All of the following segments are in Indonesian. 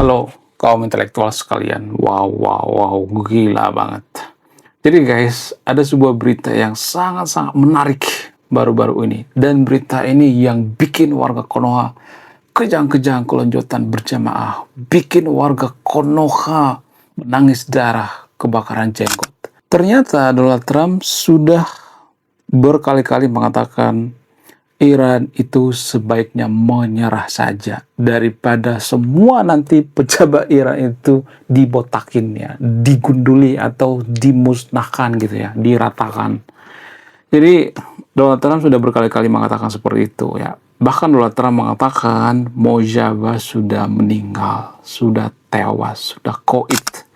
Halo kaum intelektual sekalian, wow, gila banget. Jadi guys, ada sebuah berita yang sangat-sangat menarik baru-baru ini. Dan berita ini yang bikin warga Konoha kejang-kejang kelonjotan berjamaah. Bikin warga Konoha menangis darah kebakaran jenggot. Ternyata Donald Trump sudah berkali-kali mengatakan Iran itu sebaiknya menyerah saja daripada semua nanti pejabat Iran itu dibotakin ya, digunduli atau dimusnahkan gitu ya, diratakan. Jadi Donald Trump sudah berkali-kali mengatakan seperti itu ya. Bahkan Donald Trump mengatakan Mojaba sudah meninggal, sudah tewas, sudah koit.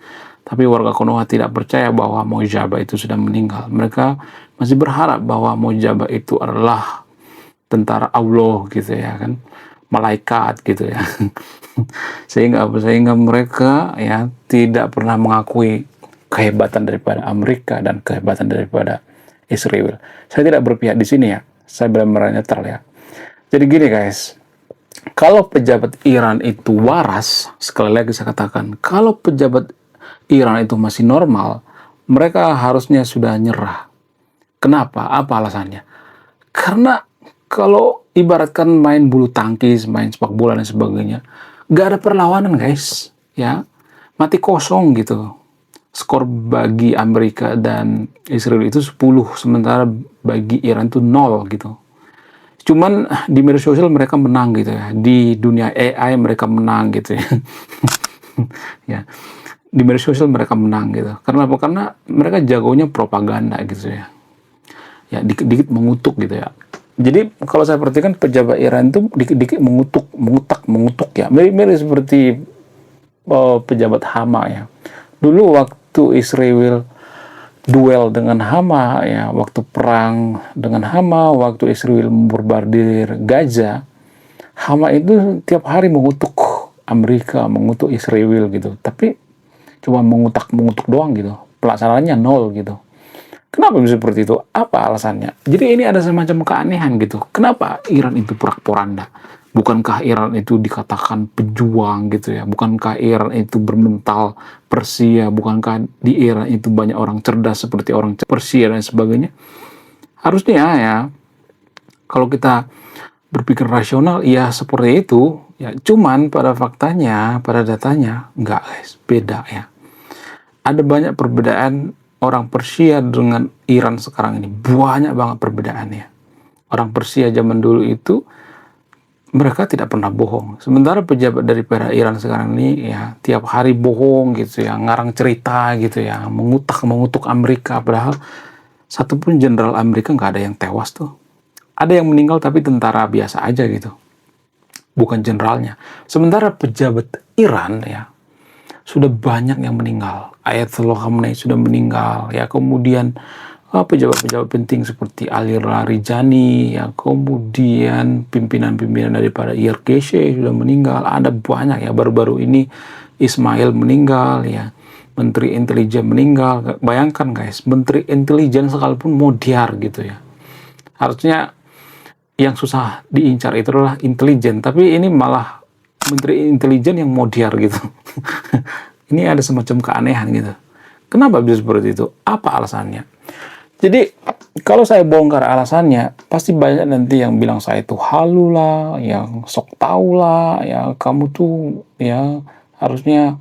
Tapi warga Konoha tidak percaya bahwa Mojaba itu sudah meninggal. Mereka masih berharap bahwa Mojaba itu adalah tentara Allah gitu ya kan, malaikat gitu ya. Sehingga mereka ya tidak pernah mengakui kehebatan daripada Amerika dan kehebatan daripada Israel. Saya tidak berpihak di sini ya, saya benar-benar netral ya. Jadi gini guys, kalau pejabat Iran itu waras, sekali lagi saya katakan, kalau pejabat Iran itu masih normal, mereka harusnya sudah nyerah. Kenapa? Apa alasannya? Karena kalau ibaratkan main bulu tangkis, main sepak bola dan sebagainya, gak ada perlawanan guys, ya, mati kosong gitu. Skor bagi Amerika dan Israel itu 10, sementara bagi Iran itu 0 gitu. Cuman di media sosial mereka menang gitu ya, di dunia AI mereka menang gitu ya. Ya, di media sosial mereka menang gitu. Karena apa? Karena mereka jagonya propaganda gitu ya. Ya, dikit-dikit mengutuk gitu ya. Jadi kalau saya perhatikan pejabat Iran itu dikit-dikit mengutuk ya. Mirip seperti pejabat Hama ya. Dulu waktu Israel duel dengan Hama ya, waktu perang dengan Hama, waktu Israel memborbardir Gaza, Hama itu tiap hari mengutuk Amerika, mengutuk Israel gitu. Tapi cuma mengutuk doang gitu. Pelaksanaannya 0 gitu. Kenapa bisa seperti itu? Apa alasannya? Jadi ini ada semacam keanehan gitu. Kenapa Iran itu porak-poranda? Bukankah Iran itu dikatakan pejuang gitu ya? Bukankah Iran itu bermental Persia? Bukankah di Iran itu banyak orang cerdas seperti orang Persia dan sebagainya? Harusnya ya, kalau kita berpikir rasional, ya seperti itu. Ya, cuman pada faktanya, pada datanya, enggak guys, beda ya. Ada banyak perbedaan orang Persia dengan Iran sekarang ini. Banyak banget perbedaannya. Orang Persia zaman dulu itu mereka tidak pernah bohong. Sementara pejabat daripada Iran sekarang ini ya tiap hari bohong gitu ya, ngarang cerita gitu ya, mengutuk Amerika. Padahal satupun jenderal Amerika nggak ada yang tewas tuh. Ada yang meninggal tapi tentara biasa aja gitu. Bukan jenderalnya. Sementara pejabat Iran ya sudah banyak yang meninggal. Ayatollah Khamenei sudah meninggal ya, kemudian pejabat-pejabat penting seperti Ali Larijani ya, kemudian pimpinan-pimpinan daripada IRGC sudah meninggal. Ada banyak ya, baru-baru ini Ismail meninggal ya, menteri intelijen meninggal. Bayangkan guys, menteri intelijen sekalipun modiar gitu ya. Harusnya yang susah diincar itu adalah intelijen, tapi ini malah menteri intelijen yang modiar gitu. Ini ada semacam keanehan gitu. Kenapa bisa seperti itu? Apa alasannya? Jadi kalau saya bongkar alasannya, pasti banyak nanti yang bilang saya itu halu lah, yang sok tahu lah, ya kamu tuh ya harusnya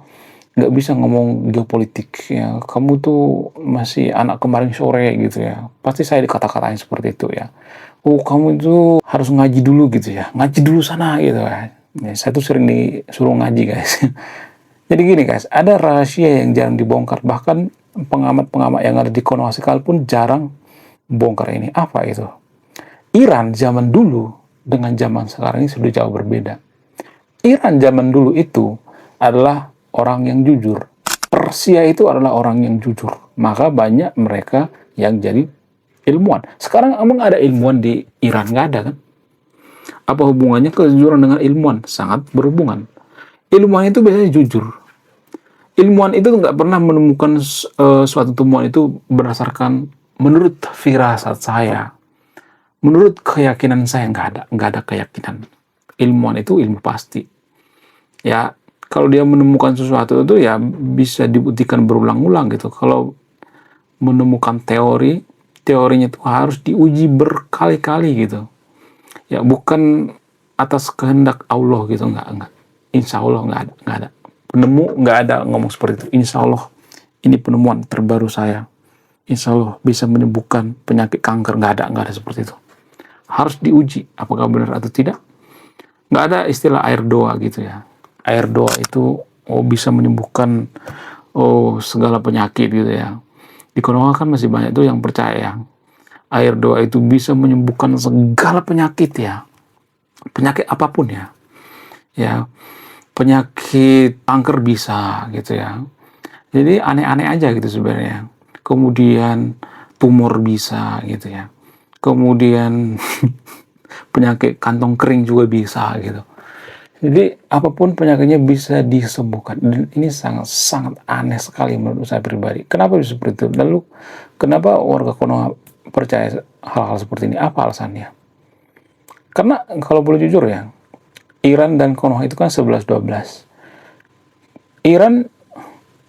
nggak bisa ngomong geopolitik ya, kamu tuh masih anak kemarin sore gitu ya. Pasti saya dikata-katain seperti itu ya. Oh kamu itu harus ngaji dulu gitu ya, ngaji dulu sana gitu ya. Saya tuh sering disuruh ngaji guys. Jadi gini guys, ada rahasia yang jarang dibongkar. Bahkan pengamat-pengamat yang ada di Konoha sekalipun jarang bongkar ini. Apa itu? Iran zaman dulu dengan zaman sekarang ini sudah jauh berbeda. Iran zaman dulu itu adalah orang yang jujur. Persia itu adalah orang yang jujur. Maka banyak mereka yang jadi ilmuwan. Sekarang emang ada ilmuwan di Iran? Nggak ada kan? Apa hubungannya kejujuran dengan ilmuwan? Sangat berhubungan. Ilmuwan itu biasanya jujur. Ilmuwan itu nggak pernah menemukan suatu temuan itu berdasarkan menurut firasat saya, menurut keyakinan saya. Nggak ada keyakinan. Ilmuwan itu ilmu pasti. Ya, Kalau dia menemukan sesuatu itu ya bisa dibuktikan berulang-ulang gitu. Kalau menemukan teori, teorinya itu harus diuji berkali-kali gitu. Ya bukan atas kehendak Allah gitu, enggak. Insya Allah enggak ada. Penemu enggak ada ngomong seperti itu. Insya Allah ini penemuan terbaru saya. Insya Allah bisa menyembuhkan penyakit kanker, enggak ada seperti itu. Harus diuji apakah benar atau tidak. Enggak ada istilah air doa gitu ya. Air doa itu bisa menyembuhkan segala penyakit gitu ya. Di Konoha kan masih banyak tuh yang percaya ya, air doa itu bisa menyembuhkan segala penyakit ya, penyakit apapun ya, penyakit kanker bisa gitu ya. Jadi aneh-aneh aja gitu sebenarnya. Kemudian tumor bisa gitu ya. Kemudian penyakit kantong kering juga bisa gitu. Jadi apapun penyakitnya bisa disembuhkan, dan ini sangat aneh sekali menurut saya pribadi. Kenapa bisa seperti itu? Lalu kenapa warga Konoha percaya hal-hal seperti ini? Apa alasannya? Karena kalau boleh jujur ya, Iran dan Konoha itu kan 11-12. Iran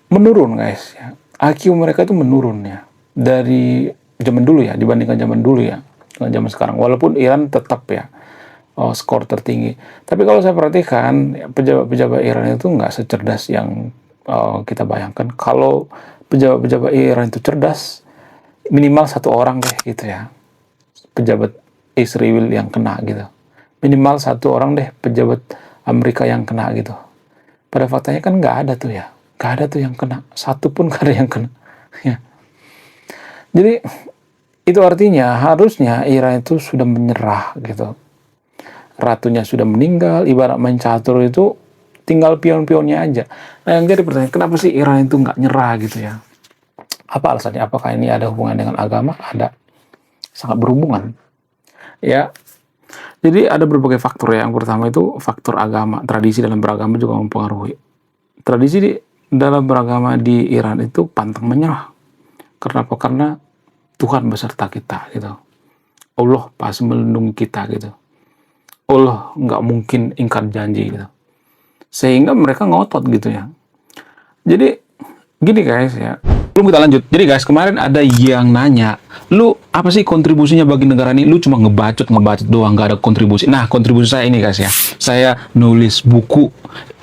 menurun guys ya. IQ mereka itu menurun ya. Dari zaman dulu ya, dibandingkan zaman dulu ya, dengan zaman sekarang. Walaupun Iran tetap ya skor tertinggi. Tapi kalau saya perhatikan, pejabat-pejabat Iran itu nggak secerdas yang kita bayangkan. Kalau pejabat-pejabat Iran itu cerdas, minimal satu orang deh gitu ya, pejabat Israel yang kena gitu. Minimal satu orang deh pejabat Amerika yang kena gitu. Pada faktanya kan nggak ada tuh ya. Nggak ada tuh yang kena. Satu pun nggak ada yang kena. Ya. Jadi itu artinya harusnya Iran itu sudah menyerah gitu. Ratunya sudah meninggal, ibarat main catur itu tinggal pion-pionnya aja. Nah yang jadi pertanyaan, kenapa sih Iran itu nggak nyerah gitu ya? Apa alasannya? Apakah ini ada hubungan dengan agama? Ada, sangat berhubungan. Ya, jadi ada berbagai faktor ya. Yang pertama itu faktor agama, tradisi dalam beragama juga mempengaruhi. Tradisi dalam beragama di Iran itu pantang menyerah. Kenapa? Karena Tuhan beserta kita gitu. Allah pasti melindungi kita gitu. Allah nggak mungkin ingkar janji gitu. Sehingga mereka ngotot gitu ya. Jadi gini guys ya, belum kita lanjut. Jadi guys, kemarin ada yang nanya, lu apa sih kontribusinya bagi negara ini? Lu cuma ngebacot doang, nggak ada kontribusi. Nah, kontribusi saya ini guys ya, saya nulis buku.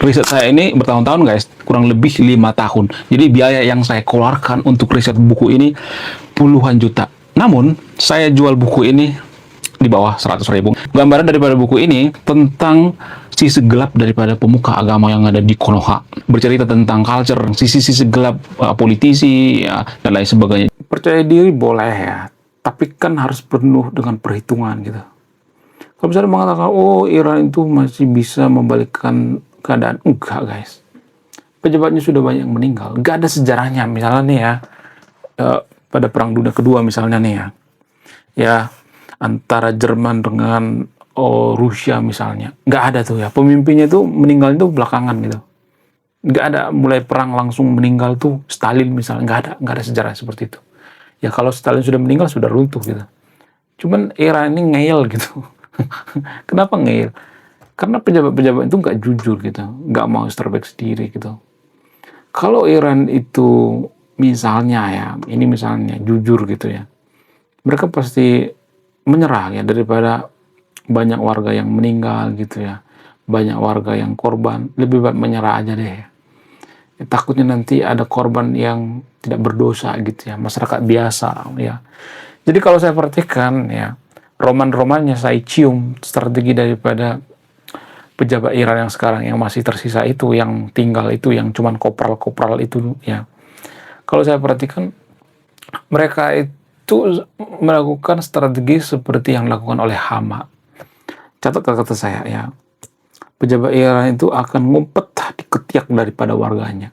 Riset saya ini bertahun-tahun guys, kurang lebih 5 tahun. Jadi biaya yang saya keluarkan untuk riset buku ini puluhan juta. Namun, saya jual buku ini di bawah 100.000. Gambaran daripada buku ini tentang sisi gelap daripada pemuka agama yang ada di Konoha. Bercerita tentang culture, sisi-sisi gelap politisi, ya, dan lain sebagainya. Percaya diri boleh ya, tapi kan harus penuh dengan perhitungan gitu. Kalau misalnya mengatakan, oh Iran itu masih bisa membalikkan keadaan, enggak guys. Pejabatnya sudah banyak yang meninggal, enggak ada sejarahnya. Misalnya nih ya, pada Perang Dunia Kedua misalnya nih ya, antara Jerman dengan Rusia misalnya, nggak ada tuh ya, pemimpinnya tuh meninggal itu belakangan gitu, nggak ada mulai perang langsung meninggal tuh Stalin misalnya, nggak ada sejarah seperti itu ya. Kalau Stalin sudah meninggal sudah runtuh gitu. Cuman era ini ngeyel gitu. Kenapa ngeyel? Karena pejabat-pejabat itu nggak jujur gitu, nggak mau terbaik sendiri gitu. Kalau Iran itu misalnya ya, ini misalnya jujur gitu ya, mereka pasti menyerah ya, daripada banyak warga yang meninggal gitu ya, banyak warga yang korban, lebih baik menyerah aja deh ya. Takutnya nanti ada korban yang tidak berdosa gitu ya, masyarakat biasa ya. Jadi kalau saya perhatikan ya, roman-romannya saya cium strategi daripada pejabat Iran yang sekarang yang masih tersisa itu, yang tinggal itu, yang cuman kopral-kopral itu ya. Kalau saya perhatikan, mereka itu melakukan strategi seperti yang dilakukan oleh Hama. Catat kata saya ya, pejabat Iran itu akan ngumpet di ketiak daripada warganya,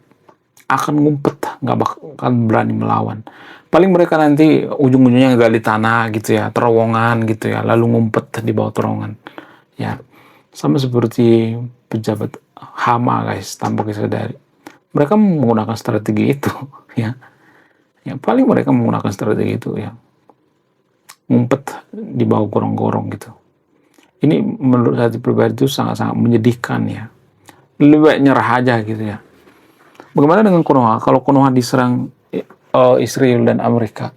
akan ngumpet, nggak bakal berani melawan. Paling mereka nanti ujung-ujungnya gali tanah gitu ya, terowongan gitu ya, lalu ngumpet di bawah terowongan ya. Sama seperti pejabat Hama guys, tanpa disadari mereka menggunakan strategi itu ya. Yang paling mereka menggunakan strategi itu ya, ngumpet di bawah gorong-gorong gitu. Ini menurut saya pribadi itu sangat-sangat menyedihkan ya. lebih baik nyerah aja gitu ya. Bagaimana dengan Konoha? Kalau Konoha diserang Israel dan Amerika,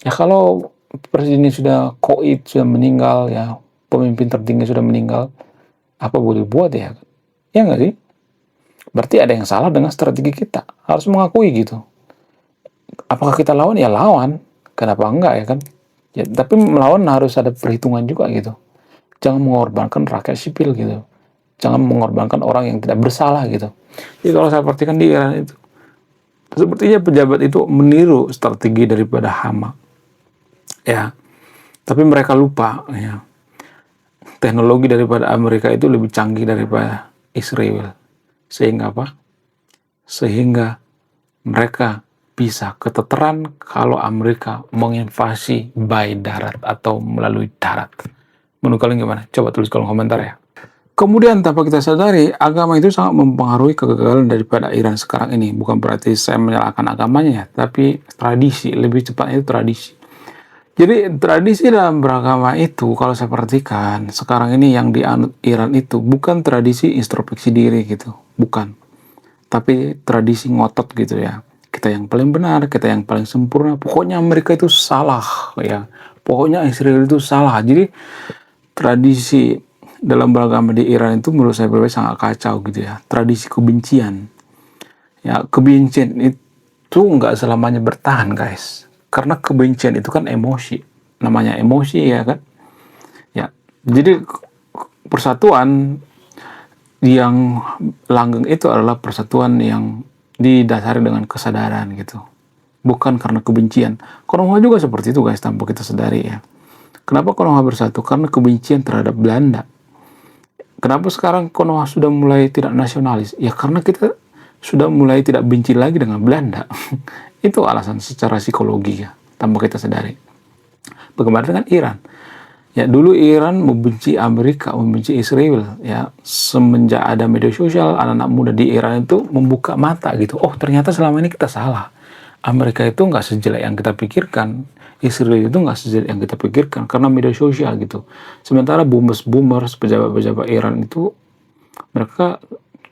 ya kalau presidennya sudah koit, sudah meninggal ya, pemimpin tertinggi sudah meninggal, apa boleh buat ya? Ya nggak sih? Berarti ada yang salah dengan strategi kita. Harus mengakui gitu. Apakah kita lawan? Ya lawan. Kenapa enggak ya kan? Ya, tapi melawan harus ada perhitungan juga gitu. Jangan mengorbankan rakyat sipil gitu. Jangan mengorbankan orang yang tidak bersalah gitu. Jadi kalau saya perhatikan di Iran itu, sepertinya pejabat itu meniru strategi daripada Hama. Ya, tapi mereka lupa ya. Teknologi daripada Amerika itu lebih canggih daripada Israel. Sehingga apa? Sehingga mereka bisa keteteran kalau Amerika menginvasi by darat atau melalui darat. Menurut kalian gimana? Coba tulis kolom komentar ya. Kemudian tanpa kita sadari, agama itu sangat mempengaruhi kegagalan daripada Iran sekarang ini. Bukan berarti saya menyalahkan agamanya, tapi tradisi, lebih tepatnya itu tradisi. Jadi tradisi dalam beragama itu kalau saya perhatikan sekarang ini yang dianut Iran itu bukan tradisi introspeksi diri gitu, bukan. Tapi tradisi ngotot gitu ya. Kita yang paling benar, kita yang paling sempurna. Pokoknya Amerika itu salah ya. Pokoknya Israel itu salah. Jadi tradisi dalam beragama di Iran itu menurut saya pribadi sangat kacau gitu ya. Tradisi kebencian. Ya, kebencian itu nggak selamanya bertahan guys. Karena kebencian itu kan emosi. Namanya emosi ya kan. Ya, jadi persatuan yang langgeng itu adalah persatuan yang didasari dengan kesadaran gitu. Bukan karena kebencian. Konoha juga seperti itu guys, tanpa kita sadari ya. Kenapa Konoha bersatu? Karena kebencian terhadap Belanda. Kenapa sekarang Konoha sudah mulai tidak nasionalis? Ya karena kita sudah mulai tidak benci lagi dengan Belanda. Itu alasan secara psikologi ya, tanpa kita sadari. Bagaimana dengan Iran? Ya dulu Iran membenci Amerika, membenci Israel. Ya semenjak ada media sosial, anak-anak muda di Iran itu membuka mata gitu. Oh ternyata selama ini kita salah. Amerika itu nggak sejelek yang kita pikirkan. Israel itu nggak sejelek yang kita pikirkan karena media sosial gitu. Sementara boomers, pejabat-pejabat Iran itu mereka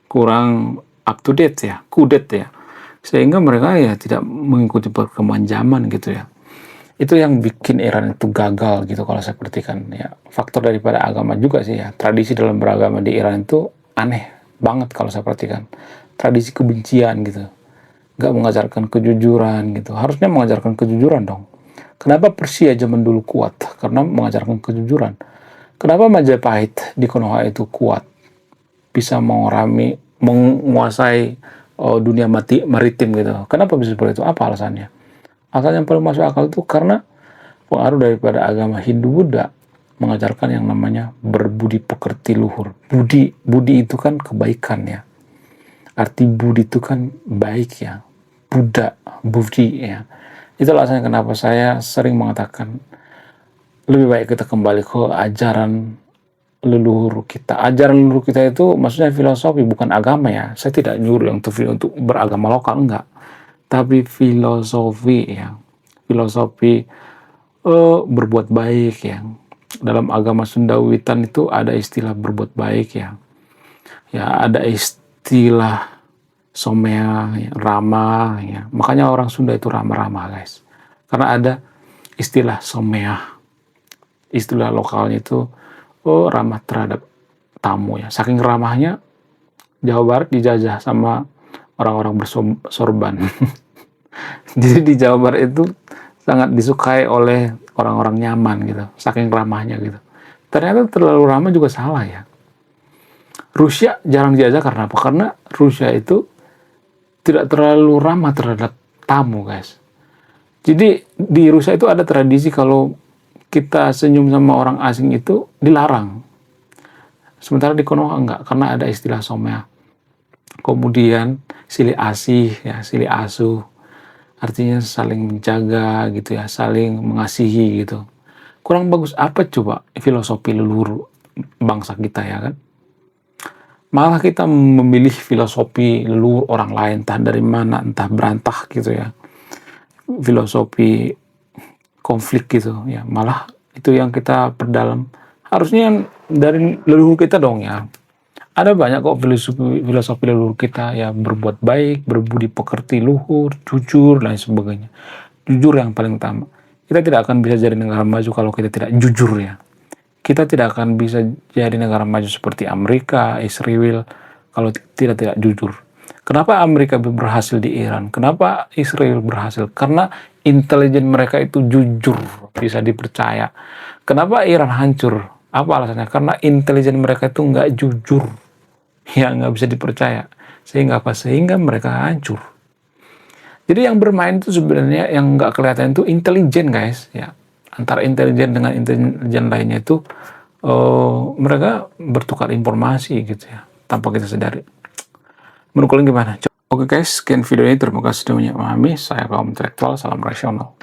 kurang up to date ya, kudet ya. Sehingga mereka ya tidak mengikuti perkembangan zaman gitu ya. Itu yang bikin Iran itu gagal gitu kalau saya perhatikan ya. Faktor daripada agama juga sih ya. Tradisi dalam beragama di Iran itu aneh banget kalau saya perhatikan. Tradisi kebencian gitu. Gak mengajarkan kejujuran gitu. Harusnya mengajarkan kejujuran dong. Kenapa Persia zaman dulu kuat? Karena mengajarkan kejujuran. Kenapa Majapahit di Konoha itu kuat? Bisa menguasai dunia maritim gitu. Kenapa bisa seperti itu? Apa alasannya? Alasan yang paling masuk akal itu karena pengaruh daripada agama Hindu-Buddha mengajarkan yang namanya berbudi pekerti luhur. Budi itu kan kebaikan ya. Arti budi itu kan baik ya. Buddha, budi ya. Itu alasannya kenapa saya sering mengatakan lebih baik kita kembali ke ajaran leluhur kita. Ajaran leluhur kita itu maksudnya filosofi, bukan agama ya. Saya tidak nyuruh yang untuk beragama lokal, enggak. Tapi filosofi ya. Filosofi berbuat baik ya. Dalam agama Sunda Wiwitan itu ada istilah berbuat baik ya. Ya, ada istilah somea, ya, ramah ya. Makanya orang Sunda itu ramah-ramah guys. Karena ada istilah somea. Istilah lokalnya itu ramah terhadap tamu ya. Saking ramahnya Jawa Barat dijajah sama orang-orang bersorban. Jadi di Jawa Barat itu sangat disukai oleh orang-orang nyaman gitu. Saking ramahnya gitu. Ternyata terlalu ramah juga salah ya. Rusia jarang dijajah karena apa? Karena Rusia itu tidak terlalu ramah terhadap tamu guys. Jadi di Rusia itu ada tradisi kalau kita senyum sama orang asing itu dilarang. Sementara di Konoha enggak, karena ada istilah somea. Kemudian silih asih ya, silih asuh. Artinya saling menjaga gitu ya, saling mengasihi gitu. Kurang bagus apa coba filosofi leluhur bangsa kita ya kan? Malah kita memilih filosofi leluhur orang lain, entah dari mana, entah berantah gitu ya. Filosofi konflik gitu ya, malah itu yang kita perdalam. Harusnya dari leluhur kita dong ya. Ada banyak kok filosofi leluhur kita ya, berbuat baik, berbudi pekerti luhur, jujur, dan sebagainya. Jujur yang paling utama. Kita tidak akan bisa jadi negara maju kalau kita tidak jujur ya. Kita tidak akan bisa jadi negara maju seperti Amerika, Israel, kalau tidak jujur. Kenapa Amerika berhasil di Iran? Kenapa Israel berhasil? Karena intelijen mereka itu jujur, bisa dipercaya. Kenapa Iran hancur? Apa alasannya? Karena intelijen mereka itu nggak jujur, ya nggak bisa dipercaya. Sehingga apa? Sehingga mereka hancur. Jadi yang bermain itu sebenarnya yang nggak kelihatan itu intelijen, guys. Ya, antara intelijen dengan intelijen lainnya itu mereka bertukar informasi gitu ya, tanpa kita sadari. Menurut kalian gimana? Oke guys, sekian video ini. Terima kasih sudah memahami. Saya kaum intelektual, salam rasional.